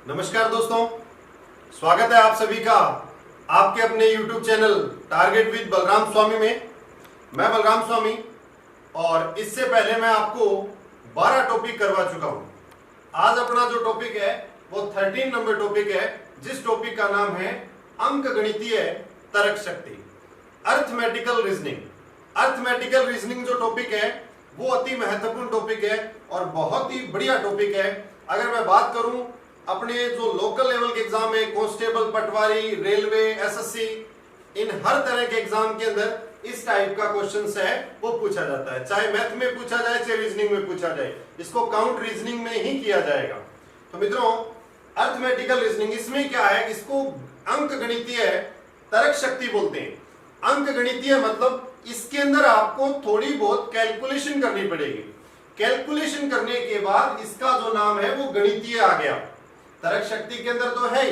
नमस्कार दोस्तों, स्वागत है आप सभी का आपके अपने YouTube channel target with Balram Swami में। मैं बलराम स्वामी और इससे पहले मैं आपको 12 टॉपिक करवा चुका हूं। आज अपना जो टॉपिक है वो 13 नंबर टॉपिक है, जिस टॉपिक का नाम है अंकगणितीय तर्क शक्ति, अर्थमेटिकल रीजनिंग। अर्थमेटिकल रीजनिंग जो टॉपिक है वो अति महत्वपूर्ण टॉपिक है और बहुत ही बढ़िया टॉपिक है। अगर मैं बात करूं अपने जो लोकल लेवल के एग्जाम है, कांस्टेबल, पटवारी, रेलवे, एसएससी, इन हर तरह के एग्जाम के अंदर इस टाइप का क्वेश्चन है वो पूछा जाता है। चाहे मैथ में पूछा जाए, चाहे रीजनिंग में पूछा जाए, इसको काउंट रीजनिंग में ही किया जाएगा। तो मित्रों, अर्थमेटिकल रीजनिंग इसमें क्या है, इसको अंकगणितीय तर्क शक्ति बोलते हैं। अंकगणितीय मतलब इसके अंदर आपको थोड़ी बहुत कैलकुलेशन करनी पड़ेगी। कैलकुलेशन करने के बाद इसका जो नाम है वो गणितीय आ गया। तर्क शक्ति के अंदर तो है ही,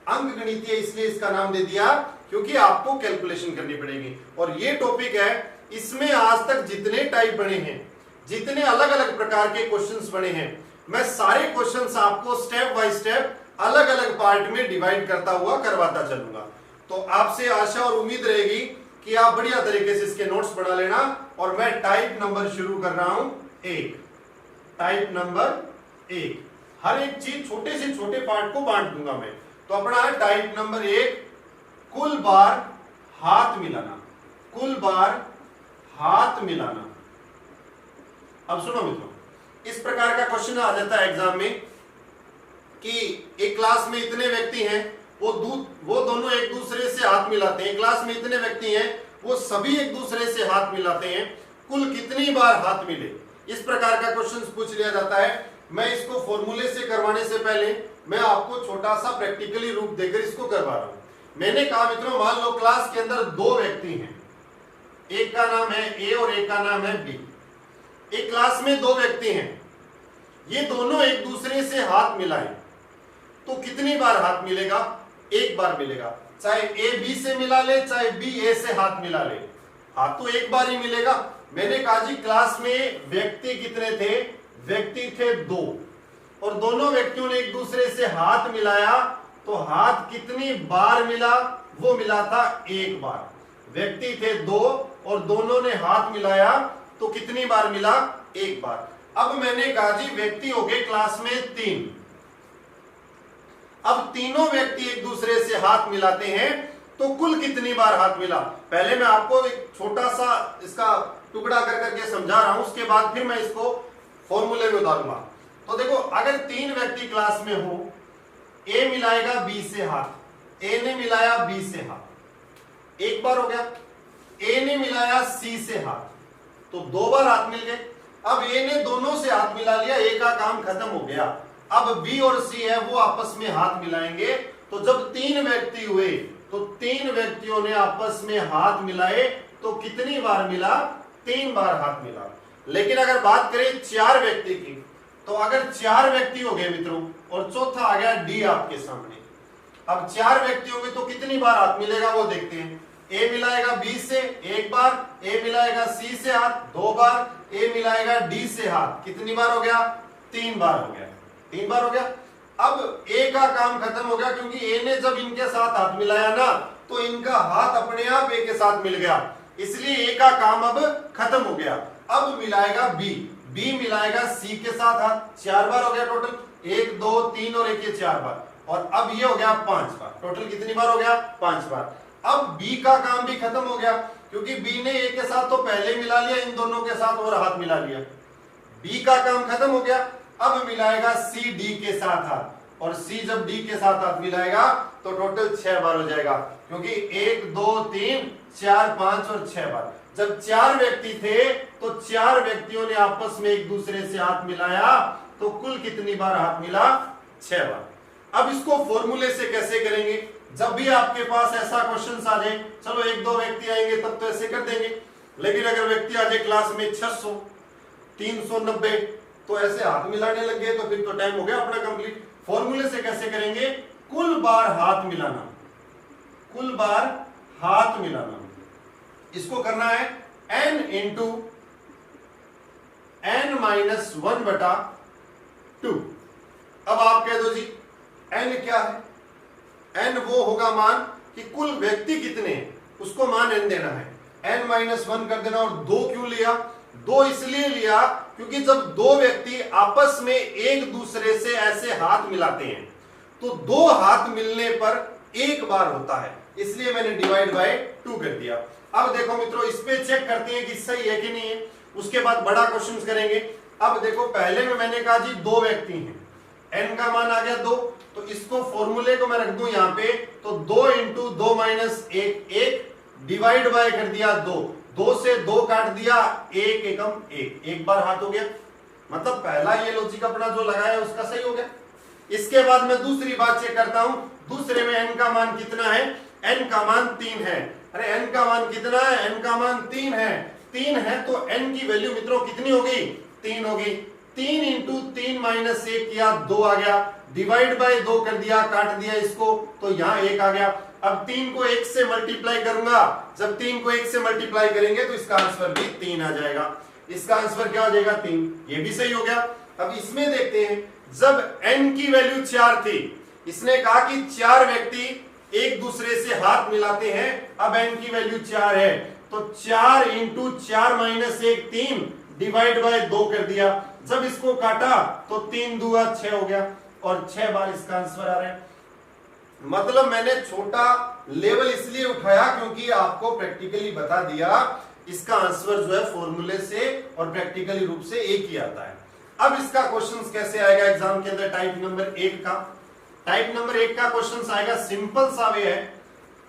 अंक गणितीय इसलिए इसका नाम दे दिया क्योंकि आपको कैलकुलेशन करनी पड़ेगी। और ये टॉपिक है, इसमें आज तक जितने टाइप बने हैं, जितने अलग अलग प्रकार के क्वेश्चंस बने हैं, मैं सारे क्वेश्चंस आपको स्टेप बाय स्टेप अलग अलग पार्ट में डिवाइड करता हुआ करवाता चलूंगा। तो आपसे आशा और उम्मीद रहेगी कि आप बढ़िया तरीके से इसके नोट्स बना लेना। और मैं टाइप नंबर शुरू कर रहा हूं 1। टाइप नंबर 1, हर एक चीज छोटे से छोटे पार्ट को बांट दूंगा मैं। तो अपना है टाइप नंबर 1, कुल बार हाथ मिलाना। कुल बार हाथ मिलाना। अब सुनो मित्रों, इस प्रकार का क्वेश्चन आ जाता है एग्जाम में कि एक क्लास में इतने व्यक्ति हैं, वो दोनों एक दूसरे से हाथ मिलाते हैं। क्लास में इतने व्यक्ति हैं, वो सभी एक दूसरे से हाथ मिलाते हैं, कुल कितनी बार हाथ मिले, इस प्रकार का क्वेश्चन पूछ लिया जाता है। मैं इसको फॉर्मूले से करवाने से पहले मैं आपको छोटा सा प्रैक्टिकली रूप देकर इसको करवा रहा हूं। मैंने कहा मित्रों, मान लो क्लास के अंदर दो व्यक्ति हैं, एक का नाम है ए और एक का नाम है बी। एक क्लास में दो व्यक्ति हैं, ये दोनों एक दूसरे से हाथ मिलाएं तो कितनी बार हाथ मिलेगा? एक बार मिलेगा। चाहे ए बी से मिला ले, चाहे बी ए से हाथ मिला ले, हाथ तो एक बार ही मिलेगा। मैंने कहा जी क्लास में व्यक्ति कितने थे? व्यक्ति थे 2 और दोनों व्यक्तियों ने एक दूसरे से हाथ मिलाया तो हाथ कितनी बार मिला? वो मिला था एक बार। व्यक्ति थे 2 और दोनों ने हाथ मिलाया तो कितनी बार मिला? एक बार। अब मैंने कहा जी व्यक्ति हो गए क्लास में 3। अब तीनों व्यक्ति एक दूसरे से हाथ मिलाते हैं तो कुल कितनी बार हाथ मिला? पहले मैं आपको एक छोटा सा इसका टुकड़ा कर करके समझा रहा हूं, उसके बाद फिर मैं इसको फॉर्मूले में उतारूंगा। तो देखो, अगर 3 व्यक्ति क्लास में हो, ए मिलाएगा बी से हाथ, ए ने मिलाया बी से हाथ, एक बार हो गया। ए ने मिलाया सी से हाथ, तो 2 बार हाथ मिल गए। अब ए ने दोनों से हाथ मिला लिया, ए का काम खत्म हो गया। अब बी और सी है वो आपस में हाथ मिलाएंगे। तो जब 3 व्यक्ति हुए तो 3 व्यक्तियों ने आपस में हाथ मिलाए तो कितनी बार मिला? 3 बार हाथ मिला। लेकिन अगर बात करें 4 व्यक्ति की, तो अगर 4 व्यक्ति हो गए मित्रों और चौथा आ गया डी आपके सामने, अब 4 व्यक्ति होंगे तो कितनी बार हाथ मिलेगा वो देखते हैं। ए मिलाएगा बी से एक बार, ए मिलाएगा सी से हाथ 2 बार, ए मिलाएगा डी से हाथ, कितनी बार हो गया? 3 बार हो गया। 3 बार हो गया। अब ए का काम खत्म हो गया क्योंकि ए ने जब इनके साथ हाथ मिलाया ना तो इनका हाथ अपने आप ए के साथ मिल गया, इसलिए ए का काम अब खत्म हो गया। अब मिलाएगा बी, बी मिलाएगा सी के साथ हाथ, 4 बार हो गया टोटल, 1 2 3 और 1 ये 4 बार। और अब ये हो गया 5 बार। टोटल कितनी बार हो गया? 5 बार। अब बी का काम भी खत्म हो गया क्योंकि बी ने ए के साथ तो पहले मिला लिया, इन दोनों के साथ और हाथ मिला लिया, बी का काम खत्म हो गया। अब मिलाएगा सी डी के साथ हाथ, और सी जब डी के साथ हाथ मिलाएगा तो टोटल 6 बार हो जाएगा, क्योंकि 1 2 3 4 5 और 6 बार। जब 4 व्यक्ति थे तो 4 व्यक्तियों ने आपस में एक दूसरे से हाथ मिलाया तो कुल कितनी बार हाथ मिला? 6 बार। अब इसको फॉर्मूले से कैसे करेंगे? जब भी आपके पास ऐसा क्वेश्चन आ जाए, चलो 1-2 व्यक्ति आएंगे तब तो ऐसे कर देंगे, लेकिन अगर व्यक्ति आ जाए क्लास में 600 390 तो ऐसे हाथ मिलाने लग गए तो फिर तो टाइम हो गया अपना कंप्लीट। फॉर्मूले से कैसे करेंगे? कुल बार हाथ मिलाना। कुल बार हाथ मिलाना, इसको करना है n इंटू n-1/2। अब आप कह दो जी एन क्या है? एन वो होगा मान कि कुल व्यक्ति कितने हैं, उसको मान एन देना है। एन माइनस 1 कर देना। और दो क्यों लिया? दो इसलिए लिया क्योंकि जब दो व्यक्ति आपस में एक दूसरे से ऐसे हाथ मिलाते हैं तो दो हाथ मिलने पर एक बार होता है, इसलिए मैंने डिवाइड बाय 2 कर दिया। अब देखो मित्रों, इस पे चेक करते हैं कि सही है कि नहीं है, उसके बाद बड़ा क्वेश्चन करेंगे। अब देखो, पहले में मैंने कहा जी दो व्यक्ति हैं, एन का मान आ गया 2, तो इसको फॉर्मूले को मैं रख दूं यहां पे, तो 2 इंटू 2 माइनस 1 1 डिवाइड बाय कर दिया 2, 2 से 2 काट दिया, 1 एकम 1, एक बार हाथ हो गया। मतलब पहला ये लॉजिक अपना जो लगाया उसका सही हो गया। इसके बाद मैं दूसरी बात चेक करता हूं, दूसरे में n का मान कितना है? n का मान 3 है। अरे n का मान कितना है? n का मान 3 है। 3 है तो n की वैल्यू मित्रों कितनी होगी? 3 होगी। 3 इंटू 3 माइनस 1 किया, 2 आ गया, डिवाइड बाय 2 कर दिया, काट दिया इसको, तो यहां 1 आ गया। अब 3 को 1 से मल्टीप्लाई करूंगा, जब 3 को 1 से मल्टीप्लाई करेंगे तो इसका आंसर भी 3 आ जाएगा। इसका आंसर क्या हो जाएगा? 3। ये भी सही हो गया। अब इसमें देखते हैं, जब n की वैल्यू 4 थी, इसने कहा कि 4 व्यक्ति एक दूसरे से हाथ मिलाते हैं, अब n की वैल्यू 4 है, तो 4 इंटू 4 माइनस 1 3 डिवाइड बाय 2 कर दिया। जब इसको काटा तो 3 दूआ 6 हो गया और 6 बार इसका आंसर आ रहा है। मतलब मैंने छोटा लेवल इसलिए उठाया क्योंकि आपको प्रैक्टिकली बता दिया इसका आंसर जो है फॉर्मूले से और प्रैक्टिकली रूप से एक ही आता है। अब इसका क्वेश्चन कैसे आएगा एग्जाम के अंदर? टाइप नंबर 1 का, टाइप नंबर 1 का क्वेश्चन आएगा, सिंपल सा वे है।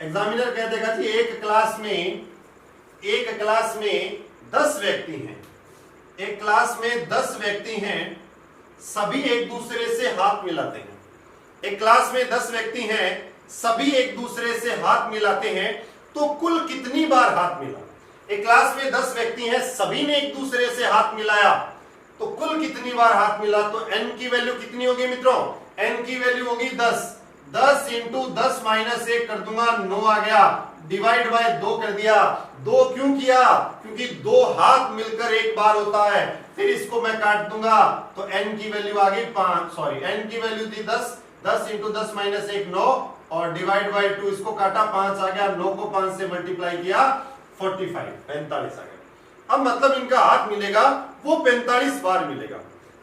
एग्जामिनर कह देगा कि एक क्लास में 10 व्यक्ति हैं, एक क्लास में 10 व्यक्ति हैं, सभी एक दूसरे से हाथ मिलाते हैं। एक क्लास में 10 व्यक्ति हैं, सभी एक दूसरे से हाथ मिलाते हैं, तो कुल कितनी बार हाथ मिला? एक क्लास में 10 व्यक्ति हैं, सभी ने एक दूसरे से हाथ मिलाया, तो कुल कितनी बार हाथ मिला? तो n की वैल्यू कितनी होगी मित्रों? n की वैल्यू होगी 10। 10 इंटू 10 माइनस 1 कर दूंगा, 9 आ गया, डिवाइड बाय 2 कर दिया। 2 क्यों किया? क्योंकि 2 हाथ मिलकर एक बार होता है। फिर इसको मैं काट दूंगा तो n की वैल्यू आ गई 5, सॉरी n की वैल्यू थी 10, 10 इंटू 10 माइनस 1 9 और डिवाइड बाय 2, इसको काटा 5 आ गया, 9 को 5 से मल्टीप्लाई किया 45 45 आ गया। अब मतलब इनका हाथ मिलेगा वो 45 बार मिलेगा।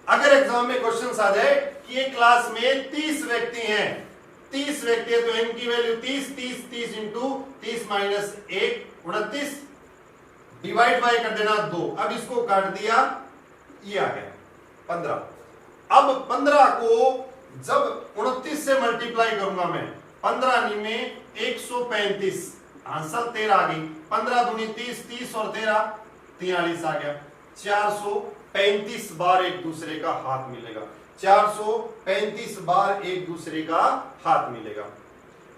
अगर एग्जाम में क्वेश्चन आ जाए कि एक क्लास में 30 व्यक्ति हैं, 30 व्यक्ति है, तो n की value 30 30 30 into 30 minus 1 29 divide by कर देना 2। अब इसको काट दिया, ये आ गया 15। अब 15 को जब 29 से मल्टीप्लाई करूंगा मैं, 15 में 135, आंसर 13 आ गई। 15 दूनी 30, 30 और 13 43 आ गया। 435 बार एक दूसरे का हाथ मिलेगा, 435 बार एक दूसरे का हाथ मिलेगा।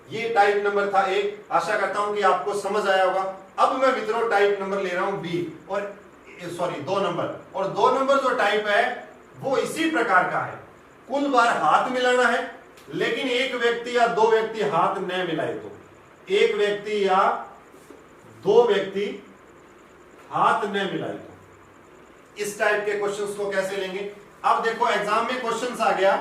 ये टाइप नंबर था 1। आशा करता हूं कि आपको समझ आया होगा। अब मैं मित्रों टाइप नंबर ले रहा हूं बी, और सॉरी 2 नंबर, और 2 नंबर जो टाइप है वो इसी प्रकार का है। कुल बार हाथ मिलाना है, लेकिन एक व्यक्ति या 2 व्यक्ति हाथ न मिलाए तो, एक व्यक्ति या 2 व्यक्ति हाथ न मिलाए तो इस टाइप के क्वेश्चंस को कैसे लेंगे? अब देखो एग्जाम में क्वेश्चंस आ गया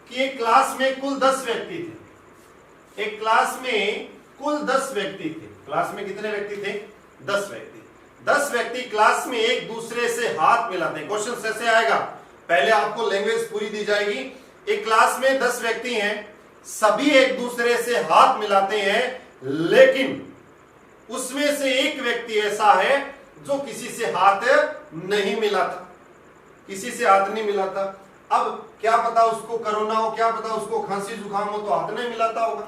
कि एक क्लास में कुल 10 व्यक्ति थे, एक क्लास में कुल 10 व्यक्ति थे। क्लास में कितने व्यक्ति थे? 10 व्यक्ति। 10 व्यक्ति क्लास में एक दूसरे से हाथ मिलाते हैं। क्वेश्चन ऐसे आएगा, पहले आपको लैंग्वेज पूरी दी जाएगी। एक क्लास में 10 व्यक्ति हैं, सभी एक दूसरे से हाथ मिलाते हैं, लेकिन उसमें से एक व्यक्ति ऐसा है जो किसी से हाथ नहीं मिलाता, किसी से हाथ नहीं मिलाता। अब क्या पता उसको कोरोना हो, क्या पता उसको खांसी जुकाम हो, तो हाथ नहीं मिलाता होगा,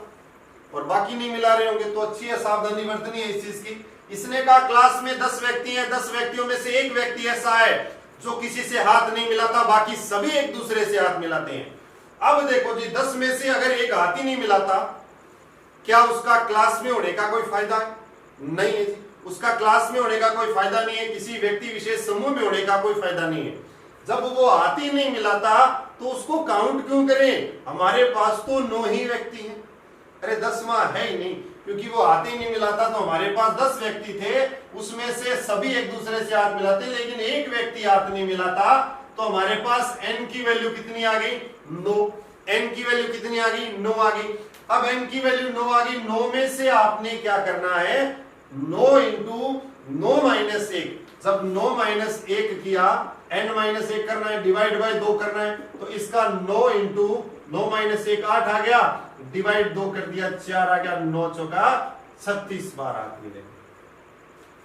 और बाकी नहीं मिला रहे होंगे, तो अच्छी है, सावधानी बरतनी है इस चीज की। इसने कहा क्लास में 10 व्यक्ति हैं, 10 व्यक्तियों में से एक व्यक्ति ऐसा है जो किसी से हाथ नहीं मिलाता, बाकी सभी एक दूसरे से हाथ मिलाते हैं। अब देखो जी, 10 में से अगर एक हाथ ही नहीं मिलाता, क्या उसका क्लास में होने का कोई फायदा है? नहीं है जी, उसका क्लास में होने का कोई फायदा नहीं है, किसी व्यक्ति विशेष समूह में होने का कोई फायदा नहीं है। जब वो हाथ ही नहीं मिलाता तो उसको काउंट क्यों करें? हमारे पास तो 9 ही व्यक्ति हैं। अरे 10वां है ही नहीं, क्योंकि वो हाथ ही नहीं मिलाता, तो हमारे पास 10 व्यक्ति थे, उसमें से सभी एक दूसरे से हाथ मिलाते, लेकिन एक व्यक्ति हाथ नहीं मिलाता, तो हमारे पास n की वैल्यू कितनी आ गई? 9। n की वैल्यू कितनी आ गई, 9 आ गई। अब n की वैल्यू 9 आ गई, 9 में से आपने क्या करना है, 9 इंटू 9 माइनस 1, जब 9 माइनस 1 किया, n माइनस 1 करना है, डिवाइड बाय 2 करना है, तो इसका 9 इंटू 9 माइनस 1 8 आ गया, डिवाइड 2 कर दिया 4 आ गया, 9 चौका 36 बार हाथ मिलेगा,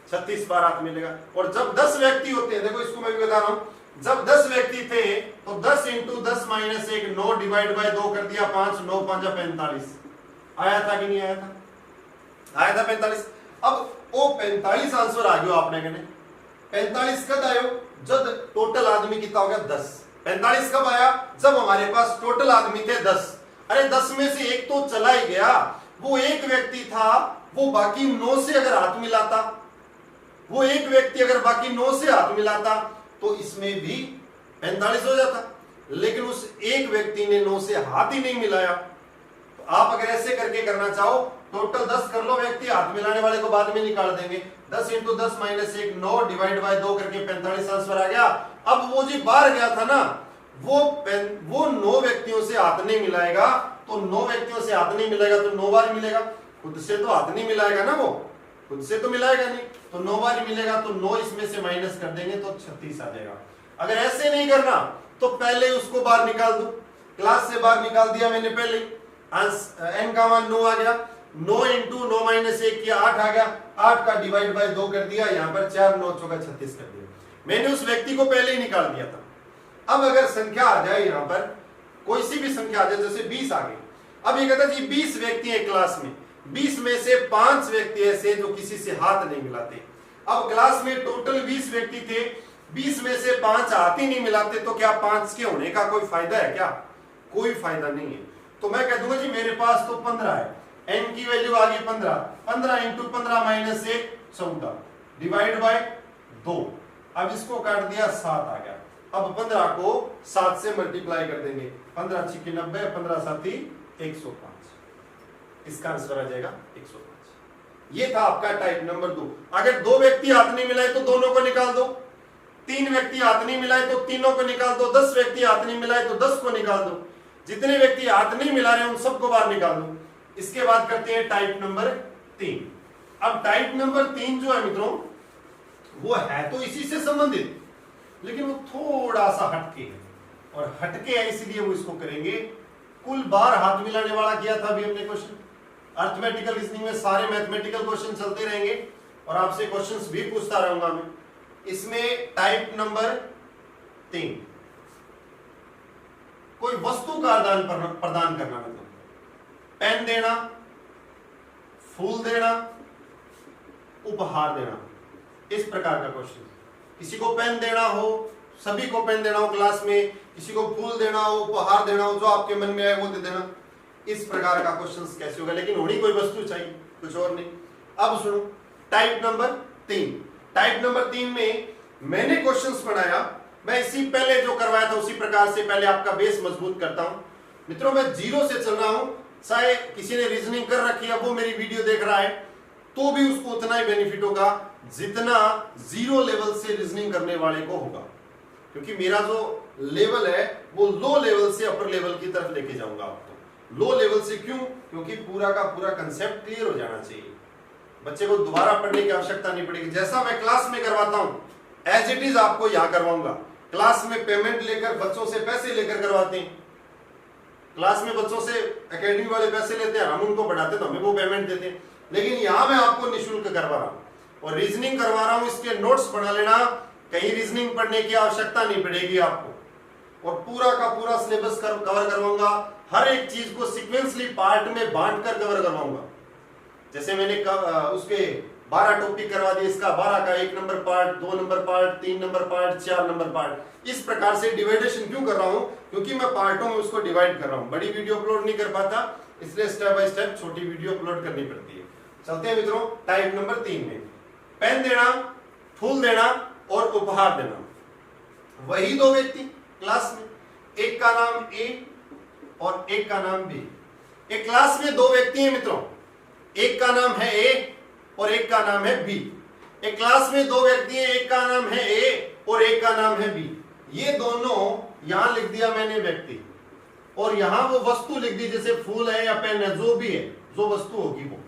36 बार हाथ मिलेगा। और जब 10 व्यक्ति होते हैं, देखो इसको मैं भी बता रहा हूं, जब 10 व्यक्ति थे तो 10 इंटू 10 माइनस 1, 9 डिवाइड बाय 2 कर दिया 5, 9 5 45 आया था कि नहीं आया था, आया था 45। अब वो 45 आंसर आ गया आपने कहने, 45 कब आयो, जब टोटल आदमी कितना हो गया 10। 45 कब आया, जब हमारे पास टोटल आदमी थे 10। अरे 10 में से एक तो चला ही गया, वो एक व्यक्ति था, वो बाकी 9 से अगर हाथ मिलाता, वो एक व्यक्ति अगर बाकी 9 से हाथ मिलाता तो इसमें भी 45 हो जाता, लेकिन उस एक व्यक्ति ने 9 से हाथ ही नहीं मिलाया। तो आप अगर ऐसे करके करना चाहो, टोटल 10 कर लो व्यक्ति, हाथ मिलाने वाले को बाद में निकाल देंगे, 10 इंटू 10 माइनस 1, 9 डिवाइड बाय 2 करके 45 आंसर आ गया। अब वो जी बाहर गया था ना, वो 9 व्यक्तियों से हाथ नहीं मिलाएगा, तो 9 व्यक्तियों से हाथ नहीं मिलेगा तो 9 बार मिलेगा, खुद से तो हाथ नहीं मिलाएगा ना, वो खुद से तो मिलाएगा नहीं, तो 9 बार मिलेगा, तो 9 इसमें से माइनस कर देंगे तो 36 आ जाएगा। अगर ऐसे नहीं करना तो पहले उसको बाहर निकाल दो, क्लास से बाहर निकाल दिया मैंने पहले, n का मान 9 आ गया, 9 इंटू 9 माइनस 1 किया 8 आ गया, 8 का डिवाइड बाय 2 कर दिया, यहां पर 4 9 चौका 36 कर दिया, मैंने उस व्यक्ति को पहले ही निकाल दिया था। अब अगर संख्या आ जाए, यहां पर कोई सी भी संख्या आ जाए, जैसे 20 आ गई, अब ये कहता जी 20 व्यक्ति है क्लास में, 20 में से 5 व्यक्ति ऐसे जो किसी से हाथ नहीं मिलाते। अब क्लास में टोटल 20 व्यक्ति थे, 20 में से 5 हाथ ही नहीं मिलाते, तो क्या 5 के होने का कोई फायदा है क्या, कोई फायदा नहीं है। तो मैं कह दूंगा जी मेरे पास तो 15 है, n की वैल्यू आ गई 15, 15 इंटू 15 माइनस 1 14 डिवाइड बाय 2, अब इसको काट दिया 7 आ गया। अब 15 को 7 से मल्टीप्लाई कर देंगे, 15 छिके 90, 15 साथी 105, इसका आंसर आ जाएगा 105। ये था आपका टाइप नंबर 2। अगर 2 व्यक्ति हाथ नहीं मिलाए तो दोनों को निकाल दो, 3 व्यक्ति हाथ नहीं मिलाए तो तीनों को निकाल दो, 10 व्यक्ति हाथ नहीं मिलाए तो 10 को निकाल दो, जितने व्यक्ति हाथ नहीं मिला रहे उन सबको बाहर निकाल दो। इसके बाद करते हैं टाइप नंबर 3। अब टाइप नंबर 3 जो है मित्रों, वो है तो इसी से संबंधित, लेकिन वो थोड़ा सा हटके है, और हटके है इसलिए वो इसको करेंगे। कुल बार हाथ मिलाने वाला किया था अभी हमने क्वेश्चन, अर्थमेटिकल रीजनिंग में सारे मैथमेटिकल क्वेश्चन चलते रहेंगे और आपसे क्वेश्चंस भी पूछता रहूंगा मैं। इसमें टाइप नंबर 3, कोई वस्तु का आदान प्रदान करना, मतलब पेन देना, फूल देना, उपहार देना, इस प्रकार का क्वेश्चन। किसी को पेन देना हो, सभी को पेन देना हो क्लास में, किसी को फूल देना हो, उपहार देना हो, जो आपके मन में आए वो दे देना, इस प्रकार का क्वेश्चन कैसे होगा, लेकिन होनी कोई वस्तु चाहिए, कुछ और नहीं। अब सुनो टाइप नंबर 3। टाइप नंबर 3 में मैंने क्वेश्चंस बनाया, मैं इसी पहले जो करवाया था उसी प्रकार से पहले आपका बेस मजबूत करता हूं। मित्रों मैं 0 से चल रहा हूं, चाहे किसी ने रीजनिंग कर रखी है वो मेरी वीडियो देख रहा है तो भी उसको उतना ही बेनिफिट होगा जितना 0 लेवल से रीजनिंग करने वाले को होगा, क्योंकि मेरा जो लेवल है वो लो लेवल से अपर लेवल की तरफ लेके जाऊंगा आपको। लो लेवल से क्यों, क्योंकि पूरा का पूरा कंसेप्ट क्लियर हो जाना चाहिए, बच्चे को दोबारा पढ़ने की आवश्यकता नहीं पड़ेगी। जैसा मैं क्लास में करवाता हूं एज इट इज आपको यहां करवाऊंगा। क्लास में पेमेंट लेकर बच्चों से पैसे लेकर करवाते हैं, क्लास में बच्चों से एकेडमी वाले पैसे लेते हैं, हम उनको पढ़ाते तो हमें वो पेमेंट देते हैं, लेकिन यहां मैं आपको निःशुल्क करवा रहा हूं और रीजनिंग करवा रहा हूं। इसके नोट्स बना लेना, कहीं रीजनिंग पढ़ने की आवश्यकता नहीं पड़ेगी आपको, और पूरा का पूरा सिलेबस कवर करवाऊंगा। हर एक चीज को सीक्वेंसली पार्ट में बांट कर कवर करवाऊंगा। जैसे मैंने उसके 12 टॉपिक करवा दिए, इसका 12 का 1 number part, 2 number part, 3 number part, 4 number part, इस प्रकार से डिवाइडेशन क्यों कर रहा हूं, क्योंकि मैं पार्टों में उसको डिवाइड कर रहा हूं। बड़ी वीडियो अपलोड नहीं कर पाता, इसलिए स्टेप बाय स्टेप छोटी वीडियो अपलोड करनी पड़ती है। चलते हैं मित्रों टाइप नंबर 3 में। पेन देना, फूल देना और उपहार देना। वही 2 व्यक्ति क्लास में, एक का नाम ए और एक का नाम बी। एक क्लास में 2 व्यक्ति हैं मित्रों, एक का नाम है ए और एक का नाम है बी। एक क्लास में 2 व्यक्ति हैं, एक का नाम है ए और एक का नाम है बी। ये दोनों यहां लिख दिया मैंने व्यक्ति, और यहां वो वस्तु लिख दी, जैसे फूल है या पेन है, जो भी है, जो वस्तु होगी वो।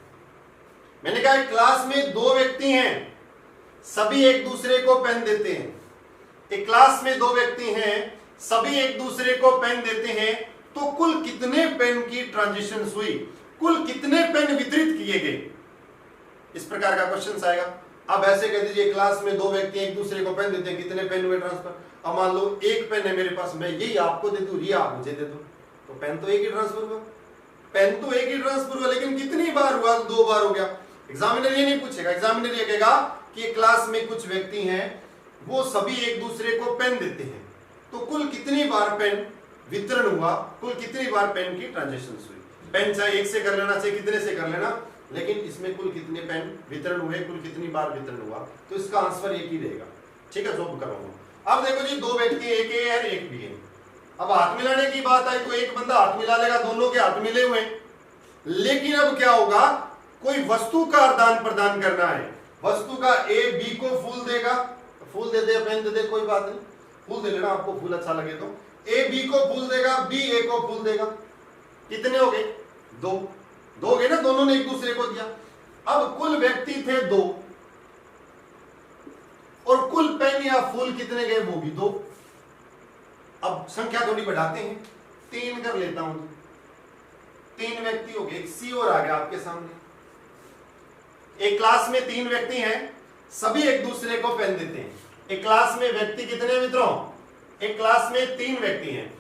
मैंने कहा क्लास में दो व्यक्ति हैं, सभी एक दूसरे को पेन देते हैं। एक क्लास में दो व्यक्ति हैं, सभी एक दूसरे को पेन देते हैं, तो कुल कितने पेन की ट्रांजिशन हुई, कुल कितने पेन वितरित किए गए, इस प्रकार का क्वेश्चन आएगा। अब ऐसे कह दीजिए क्लास में दो व्यक्ति एक दूसरे को पेन देते हैं, कितने पेन हुए ट्रांसफर। अब मान लो एक पेन है मेरे पास, मैं यही आपको दे दूं, ये आप मुझे दे दो, तो पेन तो एक ही ट्रांसफर हुआ, पेन तो एक ही ट्रांसफर हुआ, लेकिन कितनी बार हुआ, दो बार हो गया। एग्जामिनर ये नहीं पूछेगा, एग्जामिनर ये कहेगा कि क्लास में कुछ व्यक्ति हैं, वो सभी एक दूसरे को पेन देते हैं, तो कुल कितनी बार पेन वितरण हुआ, कुल कितनी बार पेन की ट्रांजेक्शन हुई। पेन चाहे एक से कर लेना, चाहे कितने से कर लेना, लेकिन इसमें कुल कितने पेन वितरण हुए, कुल कितनी बार वितरण हुआ, तो इसका आंसर एक ही रहेगा। ठीक है, जो कराऊंगा। अब देखो जी, दो व्यक्ति, एक ए है एक बी है। अब हाथ मिलाने की बात आई तो एक बंदा हाथ मिला लेगा, दोनों के हाथ मिले हुए, लेकिन अब क्या होगा, कोई वस्तु का आदान प्रदान करना है। वस्तु का ए बी को फूल देगा, फूल दे दे, पेन दे दे, कोई बात नहीं, फूल दे लेना, आपको फूल अच्छा लगे तो। ए बी को फूल देगा, बी ए को फूल देगा, कितने हो गए, दो, दो हो गए ना, दोनों ने एक दूसरे को दिया। अब कुल व्यक्ति थे दो, और कुल पेन या फूल कितने गए, वो भी दो। अब संख्या थोड़ी बढ़ाते हैं, तीन कर लेता हूं, तीन व्यक्ति हो गए, एक सी और आ गया आपके सामने। एक क्लास में तीन व्यक्ति हैं, सभी एक दूसरे को पेन देते हैं। एक क्लास में व्यक्ति कितने मित्रों, एक क्लास में तीन व्यक्ति हैं,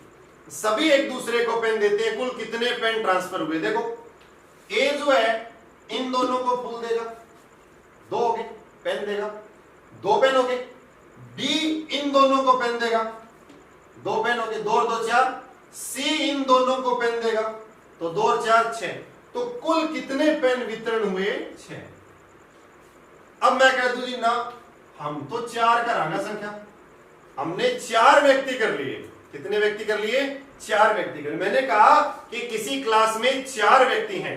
सभी एक दूसरे को पेन देते हैं, कुल कितने पेन ट्रांसफर हुए। देखो ए जो है इन दोनों को फूल देगा, दो हो गए, पेन देगा, दो पेन हो गए। बी इन दोनों को पेन देगा, दो पेन हो गए, दो और दो चार। सी इन दोनों को पेन देगा, तो दो और चार छह, तो कुल कितने पेन वितरण हुए, छह। अब मैं कह दूं जी ना, हम तो चार करांगा संख्या, हमने चार व्यक्ति कर लिए। कितने व्यक्ति कर लिए, चार व्यक्ति कर लिए। मैंने कहा कि किसी क्लास में चार व्यक्ति हैं,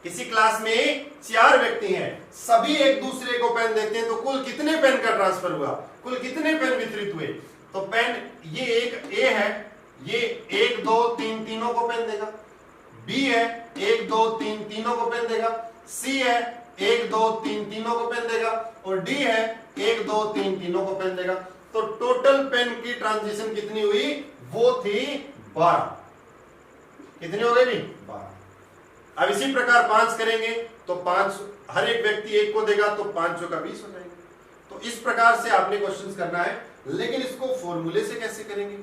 किसी क्लास में चार व्यक्ति हैं, सभी एक दूसरे को पेन देते हैं, तो कुल कितने पेन का ट्रांसफर हुआ, कुल कितने पेन वितरित हुए। तो पेन, ये एक ए है, ये एक दो तीन तीनों को पेन देगा। बी है, एक दो तीन तीनों को पेन देगा। सी है, एक दो तीन तीनों को पेन देगा। और डी है, एक दो तीन तीनों को पेन देगा। तो टोटल पेन की ट्रांजिशन कितनी हुई, वो थी 12। कितनी हो गई भी, 12। अब इसी प्रकार 5 करेंगे तो 5, हर एक व्यक्ति एक को देगा, तो 5 का 20 हो जाएगा। तो इस प्रकार से आपने क्वेश्चंस करना है, लेकिन इसको फॉर्मूले से कैसे करेंगे,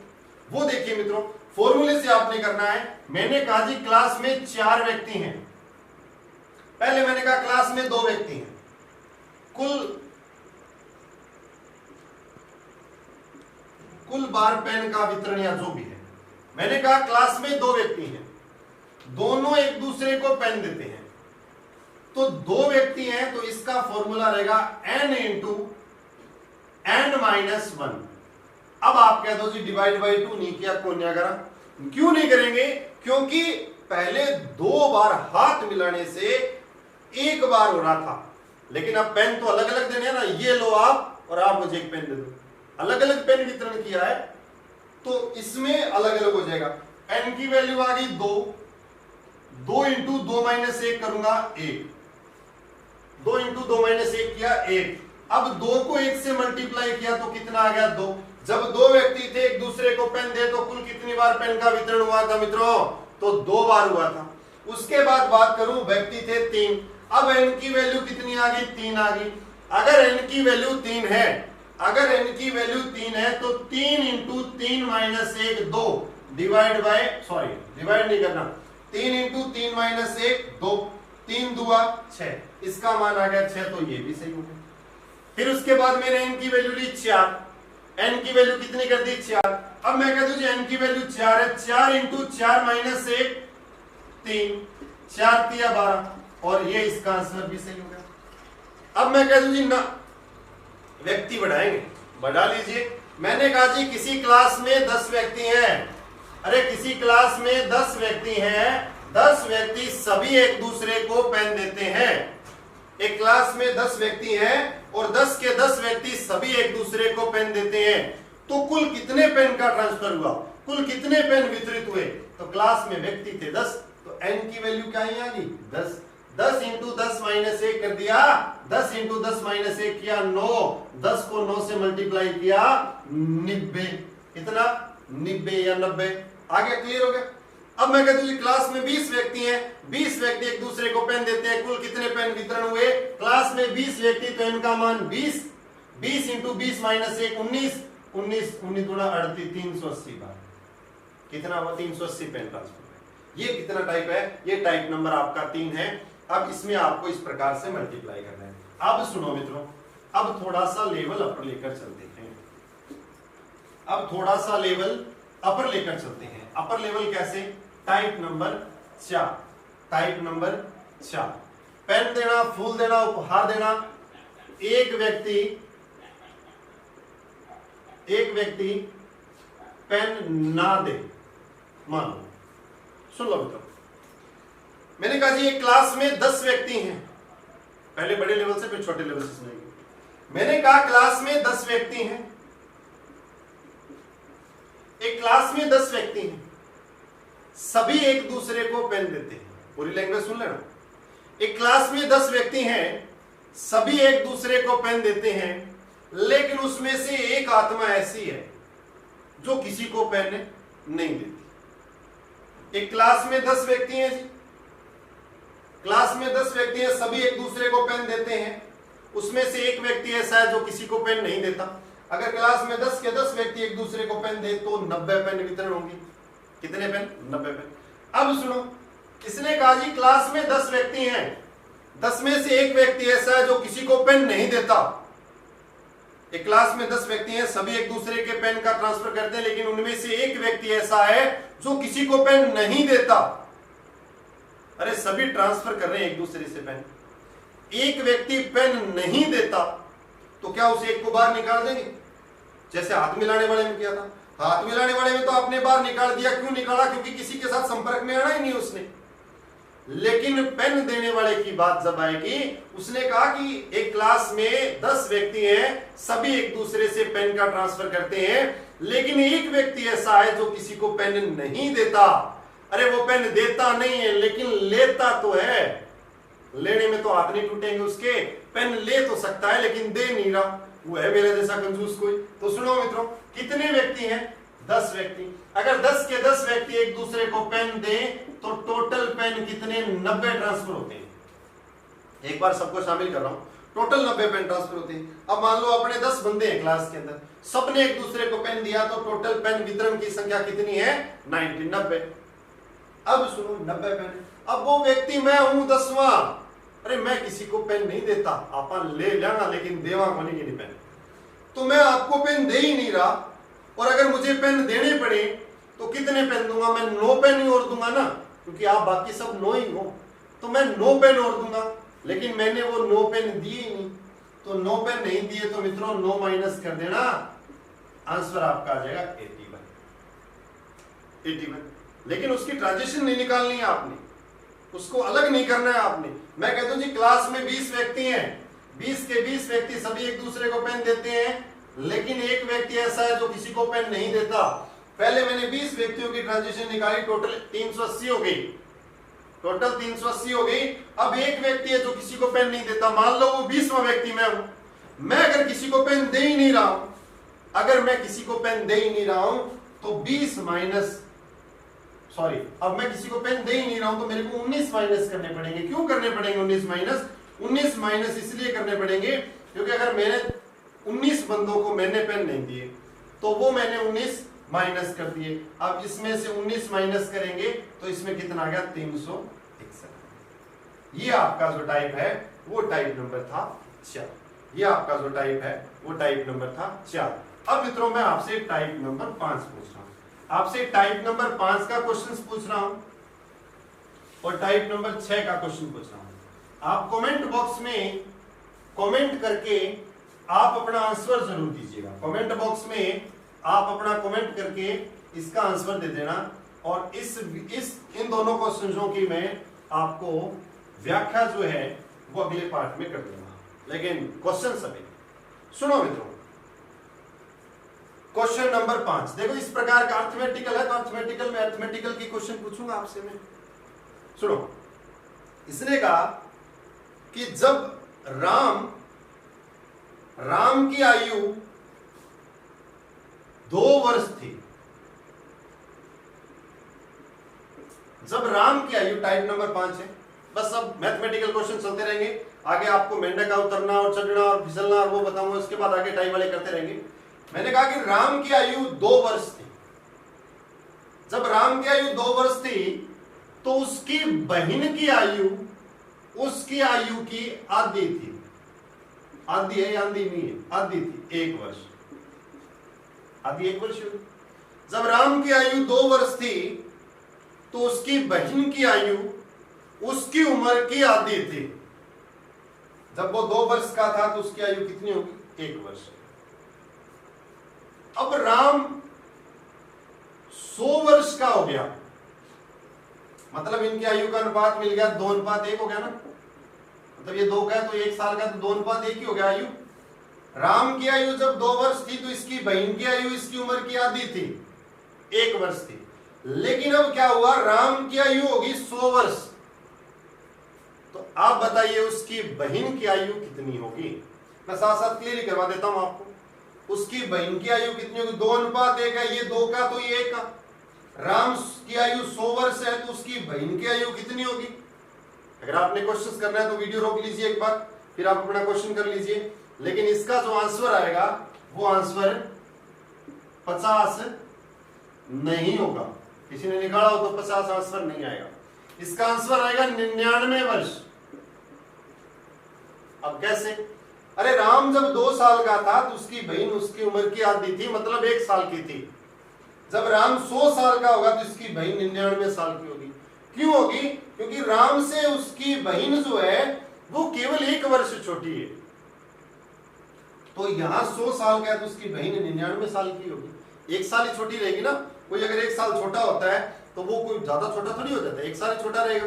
वो देखिए मित्रों। फॉर्मूले से आपने करना है, मैंने कहा जी क्लास में 4 व्यक्ति हैं, पहले मैंने कहा क्लास में 2 व्यक्ति हैं, कुल बार पेन का वितरण या जो भी है। मैंने कहा क्लास में 2 व्यक्ति हैं, दोनों एक दूसरे को पेन देते हैं, तो 2 व्यक्ति हैं, तो इसका फॉर्मूला रहेगा n इंटू n माइनस 1। अब आप कह दो जी डिवाइड बाई 2 नहीं किया, कौन नहीं करा, क्यों नहीं करेंगे, क्योंकि पहले 2 बार हाथ मिलाने से एक बार हो रहा था, लेकिन अब पेन तो अलग अलग देने हैं ना, ये लो आप और आप मुझे एक पेन दे दो, अलग अलग पेन वितरण किया है, तो इसमें अलग अलग हो जाएगा। n की वैल्यू आ गई 2, 2 इंटू 2 माइनस 1 करूंगा 1, 2 इंटू 2 माइनस 1 किया 1। अब 2 को 1 से मल्टीप्लाई किया तो कितना आ गया 2। जब 2 व्यक्ति थे एक दूसरे को पेन दे, तो कुल कितनी बार पेन का वितरण हुआ था मित्रों, तो 2 बार हुआ था। उसके बाद बात करूं, व्यक्ति थे 3, अब n की वैल्यू कितनी आ गई, 3 आ गई। अगर n की वैल्यू 3 है, अगर n की वैल्यू 3 है, तो 3 into 3 minus 1 2 divide by, sorry divide नहीं करना, 3 इंटू 3 माइनस 1 2, 3 दुआ 6, इसका मान आ गया 6, तो ये भी सही हो गया। फिर उसके बाद मैंने n की वैल्यू ली 4, n की वैल्यू कितनी कर दी 4। अब मैं कह दूं जी n की वैल्यू 4 है, 4 इंटू 4 माइनस 1 3, 4 तिया 12, और ये इसका आंसर भी सही हो गया। अब मैं कह दूं जी ना, व्यक्ति बढ़ाएंगे, बढ़ा लीजिए। मैंने कहा जी किसी क्लास में 10 व्यक्ति हैं, अरे किसी क्लास में 10 व्यक्ति हैं, 10 व्यक्ति सभी एक दूसरे को पेन देते हैं। एक क्लास में 10 व्यक्ति हैं और 10 के 10 व्यक्ति सभी एक दूसरे को पेन देते हैं, तो कुल कितने पेन का ट्रांसफर हुआ, कुल कितने पेन वितरित हुए, तो क्लास में व्यक्ति थे 10, तो n की वैल्यू क्या ही आ गई 10। 10 इंटू 10 माइनस 1 कर दिया, 10 इंटू 10 माइनस 1 किया 9, 10 को 9 से मल्टीप्लाई किया 90। कितना 90 या 90। आगे क्लियर हो गया। अब मैं कहता हूं क्लास में 20 व्यक्ति हैं, 20 व्यक्ति एक दूसरे को पेन देते हैं, कुल कितने पेन वितरण हुए क्लास में 20 व्यक्ति, तो इनका मान 20, 20 इंटू 20 माइनस 1 19, 19 19 गुणा 38 380 बार। कितना हुआ 380 पेन ट्रांसफर। ये कितना टाइप है, ये टाइप नंबर आपका 3 है। अब इसमें आपको इस प्रकार से मल्टीप्लाई करना है। अब सुनो मित्रों, अब थोड़ा सा लेवल अपर लेकर चलते हैं। अब थोड़ा सा लेवल अपर लेकर चलते हैं। अपर लेवल कैसे, type number 4, type number 4। Pen देना, फूल देना, उपहार देना। एक व्यक्ति पेन ना दे, मान लो। सुन लो मित्रों, मैंने कहा जी एक क्लास में 10 व्यक्ति हैं, पहले बड़े लेवल से फिर छोटे लेवल से सुनेंगे। मैंने कहा क्लास में 10 व्यक्ति हैं, एक क्लास में 10 व्यक्ति हैं, सभी एक दूसरे को पेन देते हैं। पूरी लैंग्वेज सुन लेना। एक क्लास में 10 व्यक्ति हैं, सभी एक दूसरे को पेन देते हैं, लेकिन उसमें से एक आत्मा ऐसी है जो किसी को पेन नहीं देती। एक क्लास में 10 व्यक्ति हैं जी, क्लास में 10 व्यक्ति हैं, सभी एक दूसरे को पेन देते हैं, उसमें से एक व्यक्ति ऐसा है जो किसी को पेन नहीं देता। अगर क्लास में 10 के 10 व्यक्ति एक दूसरे को पेन दे तो 90 पेन वितरण होंगे। कितने पेन 90 पेन। अब सुनो, किसने कहा जी क्लास में 10 व्यक्ति हैं, 10 में से एक व्यक्ति ऐसा है जो किसी को पेन नहीं देता। एक क्लास में 10 व्यक्ति हैं, सभी एक दूसरे के पेन का ट्रांसफर करते हैं, लेकिन उनमें से एक व्यक्ति ऐसा है जो किसी को पेन नहीं देता। अरे सभी ट्रांसफर कर रहे हैं एक दूसरे से पेन, एक व्यक्ति पेन नहीं देता, तो क्या उसे एक को बाहर निकाल देंगे? जैसे हाथ मिलाने वाले में किया था। हाथ मिलाने वाले में तो आपने बाहर निकाल दिया, क्यों निकाला? क्योंकि किसी के साथ संपर्क में आना ही नहीं उसने। लेकिन पेन देने वाले की बात जब आएगी, उसने कहा कि एक क्लास में 10 व्यक्ति हैं, सभी एक दूसरे से पेन का ट्रांसफर करते हैं, लेकिन एक व्यक्ति ऐसा है जो किसी को पेन नहीं देता। अरे वो पेन देता नहीं है लेकिन लेता तो है। लेने में तो हाथ नहीं टूटेंगे उसके, पेन ले तो सकता है लेकिन दे नहीं रहा। वो है मेरे जैसा कंजूस कोई। तो सुनो मित्रों, कितने व्यक्ति हैं? 10 व्यक्ति। अगर 10 के 10 व्यक्ति एक दूसरे को पेन दें तो टोटल पेन कितने? 90 ट्रांसफर होते हैं। एक बार सबको शामिल कर रहा हूं, टोटल 90 पेन ट्रांसफर होते हैं। अब मान लो अपने 10 बंदे हैं क्लास के अंदर, सबने एक दूसरे को पेन दिया, तो टोटल पेन वितरण की संख्या कितनी है? 90। अब सुनो, 90 पेन। अब वो व्यक्ति मैं हूं 10वां। अरे मैं किसी को पेन नहीं देता, आप ले जाना लेकिन देवा होने की नहीं पेन, तो मैं आपको पेन दे ही नहीं रहा। और अगर मुझे पेन देने पड़े तो कितने पेन दूंगा? मैं 9 पेन ही और दूंगा ना, क्योंकि आप बाकी सब 9 ही हो, तो मैं 9 पेन और दूंगा। लेकिन मैंने वो 9 पेन दिए ही नहीं, तो 9 पेन नहीं दिए तो मित्रों 9 माइनस कर देना, आंसर आपका आ जाएगा 81। लेकिन उसकी ट्रांजिशन नहीं निकालनी है आपने, उसको अलग नहीं करना है आपने। मैं कहता हूं जी क्लास में 20 व्यक्ति हैं, 20 के 20 व्यक्ति सभी एक दूसरे को पेन देते हैं, लेकिन एक व्यक्ति ऐसा है जो किसी को पेन नहीं देता। पहले मैंने 20 व्यक्तियों की ट्रांजिशन निकाली, टोटल 380 हो गई, टोटल 380 हो गई। अब एक व्यक्ति है जो किसी को पेन नहीं देता, मान लो वो 20वां व्यक्ति मैं हूं। मैं अगर किसी को पेन दे ही नहीं रहा हूं, अगर मैं किसी को पेन दे ही नहीं रहा हूं तो 20 माइनस, सॉरी, अब मैं किसी को पेन दे ही नहीं रहा हूं तो मेरे को 19 माइनस करने पड़ेंगे। क्यों करने पड़ेंगे 19 माइनस? 19 माइनस इसलिए करने पड़ेंगे क्योंकि अगर मैंने 19 बंदों को मैंने पेन नहीं दिए तो वो मैंने 19 माइनस कर दिए। अब इसमें से 19 माइनस करेंगे तो इसमें कितना आ गया? 361। ये आपका जो टाइप है वो टाइप नंबर था 4। ये आपका जो टाइप है वो टाइप नंबर था 4। अब मित्रों मैं आपसे टाइप नंबर 5 पूछ रहा हूं, आपसे टाइप नंबर 5 का क्वेश्चन पूछ रहा हूं और टाइप नंबर 6 का क्वेश्चन पूछ रहा हूं। आप कमेंट बॉक्स में कमेंट करके आप अपना आंसर जरूर दीजिएगा। कमेंट बॉक्स में आप अपना कमेंट करके इसका आंसर दे देना, और इन दोनों क्वेश्चनों की मैं आपको व्याख्या जो है वो अगले पार्ट में कर दूंगा। लेकिन क्वेश्चन सभी सुनो मित्रों, क्वेश्चन नंबर 5 देखो, इस प्रकार का अर्थमेटिकल है तो अर्थमेटिकल में अर्थमेटिकल की क्वेश्चन पूछूंगा आपसे मैं। सुनो, इसने कहा कि जब राम की आयु 2 वर्ष थी, जब राम की आयु, टाइप नंबर 5 है। बस अब मैथमेटिकल क्वेश्चन चलते रहेंगे, आगे आपको मेंढक का उतरना और चढ़ना और फिसलना और वो बताऊंगा, उसके बाद आगे टाइप वाले करते रहेंगे। मैंने कहा कि राम की आयु 2 वर्ष थी। जब राम की आयु 2 वर्ष थी तो उसकी बहन की आयु उसकी आयु की आधी थी। आधी है या आधी नहीं है? आधी थी, 1 वर्ष। आधी 1 वर्ष हुई। जब राम की आयु 2 वर्ष थी तो उसकी बहन की आयु उसकी उम्र की आधी थी। जब वो 2 वर्ष का था तो उसकी आयु कितनी होगी? 1 वर्ष। अब राम 100 वर्ष का हो गया, मतलब इनकी आयु का अनुपात मिल गया 2:1 हो गया ना। मतलब ये 2 का है तो 1 साल का, तो 2:1 ही हो गया आयु। राम की आयु जब 2 वर्ष थी तो इसकी बहन की आयु इसकी उम्र की आधी थी, 1 वर्ष थी। लेकिन अब क्या हुआ, राम की आयु होगी 100 वर्ष। तो आप बताइए उसकी बहन की आयु कितनी होगी? मैं साथ साथ क्लियर करवा देता हूं आपको। उसकी बहन की आयु कितनी होगी? 2:1 है, ये 2 का तो ये 1 का। राम की आयु 100 वर्ष है तो उसकी बहन की आयु कितनी होगी? अगर आपने क्वेश्चन करना है तो वीडियो रोक लीजिए एक बार, फिर आप अपना क्वेश्चन कर लीजिए। लेकिन इसका जो आंसर आएगा वो आंसर 50 नहीं होगा। किसी ने निकाला हो तो 50 आंसर नहीं आएगा। इसका आंसर आएगा 99 वर्ष। अब कैसे? अरे राम जब 2 साल का था तो उसकी बहन उसकी उम्र की आधी थी, मतलब 1 साल की थी। जब राम 100 साल का होगा तो इसकी बहन 99 साल की होगी। क्यों होगी? क्योंकि राम से उसकी बहन जो है वो केवल 1 वर्ष छोटी है। तो यहां 100 साल का है तो उसकी बहन 99 साल की होगी। 1 साल ही छोटी रहेगी ना। कोई अगर 1 साल छोटा होता है तो वो कोई ज्यादा छोटा थोड़ी हो जाता है, 1 साल ही छोटा रहेगा।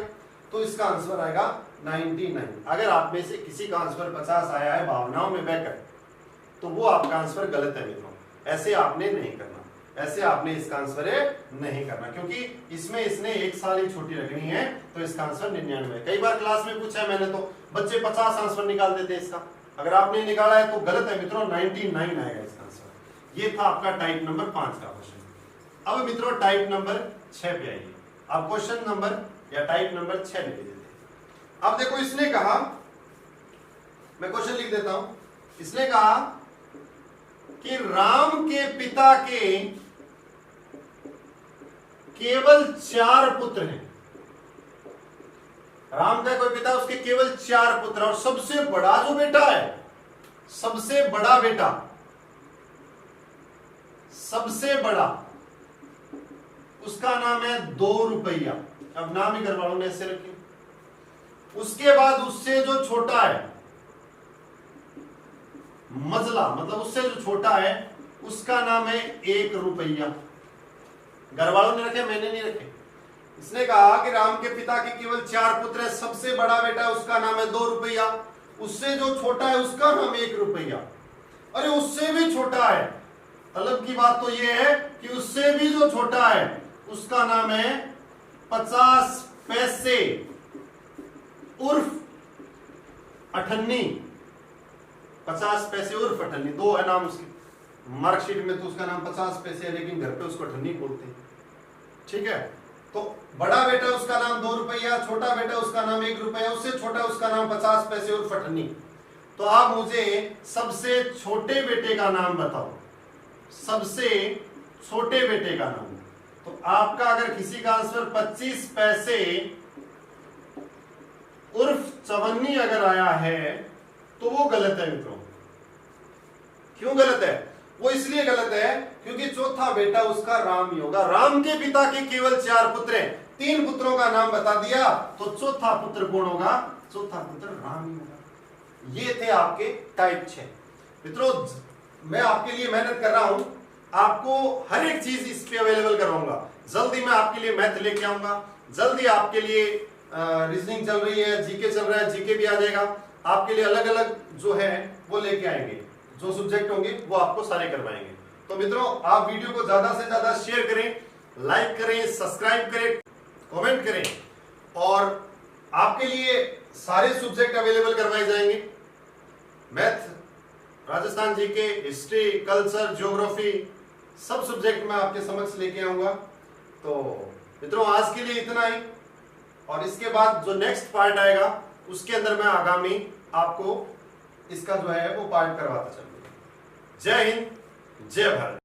तो इसका आंसर आएगा 99। अगर आप में से किसी का आंसर 50 आया है भावनाओं में बहकर, तो वो आपका आंसर गलत है मित्रों। ऐसे आपने नहीं करना, ऐसे आपने इसका आंसर नहीं करना, क्योंकि इसमें इसने 1 साल ही छोटी रखनी है। तो इसका आंसर 99 है। कई बार क्लास में पूछा है मैंने तो बच्चे 50 आंसर निकाल देते हैं इसका। अगर आपने निकाला है तो गलत है मित्रों, 99 आएगा इसका आंसर। ये था आपका टाइप नंबर 5 का क्वेश्चन। अब मित्रों टाइप नंबर 6 पे आइए। अब क्वेश्चन नंबर या टाइप नंबर 6 लिख देते हैं। अब देखो इसने कहा, मैं क्वेश्चन लिख देता हूं। इसने कहा कि राम के पिता के केवल 4 पुत्र हैं। राम का कोई पिता, उसके केवल 4 पुत्र, और सबसे बड़ा जो बेटा है, सबसे बड़ा बेटा, सबसे बड़ा, उसका नाम है 2 रुपया। अब नाम ही घर वालों ने ऐसे रखे। उसके बाद उससे जो छोटा है, मजला, मतलब उससे जो छोटा है, उसका नाम है 1 रुपया। घर वालों ने रखे, मैंने नहीं रखे। इसने कहा कि राम के पिता के केवल 4 पुत्र है, सबसे बड़ा बेटा उसका नाम है 2 रुपया, उससे जो छोटा है उसका नाम 1 रुपया। अरे उससे भी छोटा है, तलब की बात तो यह है कि उससे भी जो छोटा है उसका नाम है 50 पैसे उर्फ 98। 50 पैसे उर्फ 98, 2 है नाम उसकी। मार्कशीट में तो उसका नाम 50 पैसे है, लेकिन घर पे उसको 98 बोलते हैं। ठीक है, तो बड़ा बेटा उसका नाम 2 रुपया, छोटा बेटा उसका नाम 1 रुपया, उससे छोटा उसका नाम 50 पैसे उर्फ 98। तो आप मुझे सबसे छोटे बेटे का नाम बताओ, सबसे छोटे बेटे का नाम। तो आपका अगर किसी का आंसर 25 पैसे उर्फ 54 अगर आया है तो वो गलत है मित्रों। क्यों गलत है? वो इसलिए गलत है क्योंकि चौथा बेटा उसका राम ही होगा। राम के पिता के केवल 4 पुत्र हैं, 3 पुत्रों का नाम बता दिया, तो चौथा पुत्र कौन होगा? चौथा पुत्र राम ही होगा। ये थे आपके टाइप 6। मित्रों मैं आपके लिए मेहनत कर रहा हूं, आपको हर एक चीज इस पे अवेलेबल करवाऊंगा। जल्दी मैं आपके लिए मैथ लेके आऊंगा, जल्दी आपके लिए रीजनिंग चल रही है, जीके चल रहा है, जीके भी आ जाएगा। आपके लिए अलग अलग जो है वो लेके आएंगे, जो सब्जेक्ट होंगे वो आपको सारे करवाएंगे। तो तो मित्रों आप वीडियो को ज्यादा से ज्यादा शेयर करें, लाइक करें, सब्सक्राइब करें, कमेंट करें और आपके लिए सारे सब्जेक्ट अवेलेबल करवाए जाएंगे। Math, Rajasthan GK, history, culture, geography, सब सब्जेक्ट मैं आपके समक्ष लेके आऊंगा। तो मित्रों आज के लिए इतना ही, और इसके बाद जो नेक्स्ट पार्ट आएगा उसके अंदर मैं आगामी आपको इसका जो है वो पार्ट करवाता चलूंगा। जय हिंद, जय भारत।